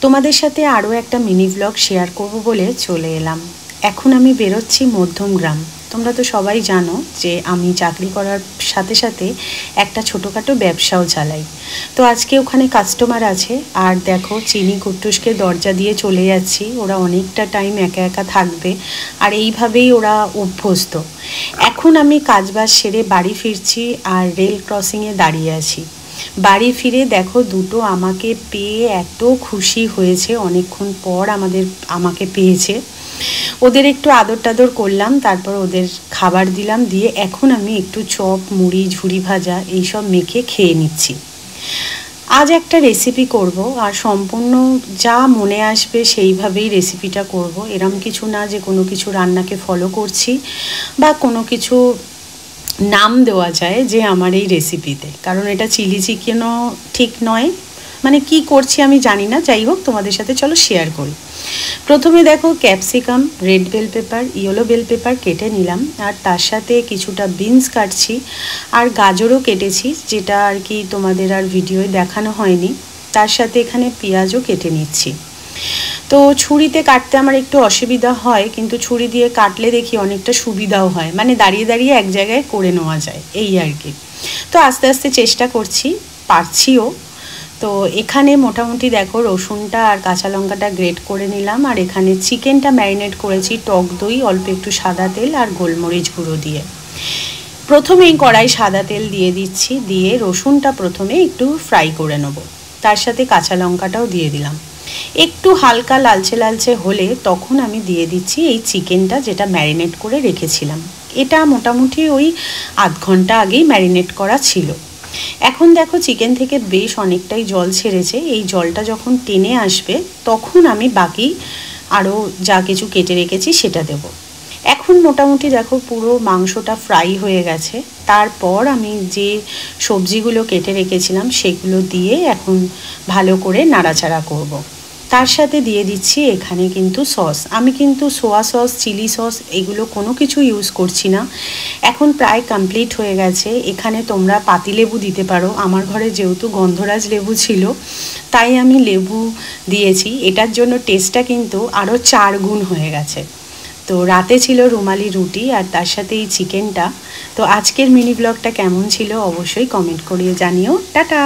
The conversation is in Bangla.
তোমাদের সাথে আরও একটা মিনি ব্লগ শেয়ার করব বলে চলে এলাম। এখন আমি বেরোচ্ছি মধ্যমগ্রাম। তোমরা তো সবাই জানো যে আমি চাকরি করার সাথে সাথে একটা ছোটোখাটো ব্যবসাও চালাই। তো আজকে ওখানে কাস্টমার আছে, আর দেখো চিনি কুট্টুসকে দরজা দিয়ে চলে যাচ্ছি। ওরা অনেকটা টাইম একা একা থাকবে, আর এইভাবেই ওরা অভ্যস্ত। এখন আমি কাজবাজ সেরে বাড়ি ফিরছি, আর রেল ক্রসিংয়ে দাঁড়িয়ে আছি। বাড়ি ফিরে দেখো দুটো আমাকে পেয়ে এত খুশি হয়েছে, অনেকক্ষণ পর আমাকে পেয়েছে। ওদের একটু আদর টাদর করলাম, তারপর ওদের খাবার দিলাম, দিয়ে এখন আমি একটু চপ মুড়ি ঝুড়ি ভাজা এইসব মেখে খেয়ে নিচ্ছি। আজ একটা রেসিপি করব, আর সম্পূর্ণ যা মনে আসবে সেইভাবেই রেসিপিটা করব। এরম কিছু না যে কোনো কিছু রান্নাকে ফলো করছি বা কোনো কিছু নাম দেওয়া যায় যে আমার এই রেসিপিতে, কারণ এটা চিলি চিকেনও ঠিক নয়, মানে কি করছি আমি জানি না। যাই হোক, তোমাদের সাথে চলো শেয়ার করি। প্রথমে দেখো capsicum, red bell pepper, yellow bell pepper কেটে নিলাম, আর তার সাথে কিছুটা বিনস কাটছি, আর গাজরও কেটেছি, যেটা আর কি তোমাদের আর ভিডিওয়ে দেখানো হয়নি। তার সাথে এখানে পেঁয়াজও কেটে নিচ্ছি। তো ছুরিতে কাটতে আমার একটু অসুবিধা হয়, কিন্তু ছুরি দিয়ে কাটলে দেখি অনেকটা সুবিধাও হয়, মানে দাঁড়িয়ে দাঁড়িয়ে এক জায়গায় করে নেওয়া যায়, এই আর কি। তো আস্তে আস্তে চেষ্টা করছি, পারছিও। তো এখানে মোটামুটি দেখো রসুনটা আর কাঁচা লঙ্কাটা গ্রেট করে নিলাম, আর এখানে চিকেনটা ম্যারিনেট করেছি টক দই, অল্প একটু সাদা তেল আর গোলমরিচ গুঁড়ো দিয়ে। প্রথমেই কড়াই সাদা তেল দিয়ে দিচ্ছি, দিয়ে রসুনটা প্রথমে একটু ফ্রাই করে নেব। তার সাথে কাঁচা লঙ্কাটাও দিয়ে দিলাম। একটু হালকা লালচে লালচে হলে তখন আমি দিয়ে দিচ্ছি এই চিকেনটা, যেটা ম্যারিনেট করে রেখেছিলাম। এটা মোটামুটি ওই আধ ঘন্টা আগেই ম্যারিনেট করা ছিল। এখন দেখো চিকেন থেকে বেশ অনেকটাই জল ছেড়েছে। এই জলটা যখন টেনে আসবে তখন আমি বাকি আরও যা কিছু কেটে রেখেছি সেটা দেব। এখন মোটামুটি দেখো পুরো মাংসটা ফ্রাই হয়ে গেছে। তারপর আমি যে সবজিগুলো কেটে রেখেছিলাম সেগুলো দিয়ে এখন ভালো করে নাড়াচাড়া করব। তার সাথে দিয়ে দিচ্ছি এখানে কিন্তু সস। আমি কিন্তু সোয়া সস, চিলি সস এগুলো কোনো কিছু ইউজ করছি না। এখন প্রায় কমপ্লিট হয়ে গেছে। এখানে তোমরা পাতিলেবু দিতে পারো, আমার ঘরে যেহেতু গন্ধরাজ লেবু ছিল তাই আমি লেবু দিয়েছি। এটার জন্য টেস্টটা কিন্তু আরও 4 গুণ হয়ে গেছে। তো রাতে ছিল রুমালি রুটি, আর তার সাথে এই চিকেনটা। তো আজকের মিনি ব্লগটা কেমন ছিল অবশ্যই কমেন্ট করিয়ে জানিও। টাটা।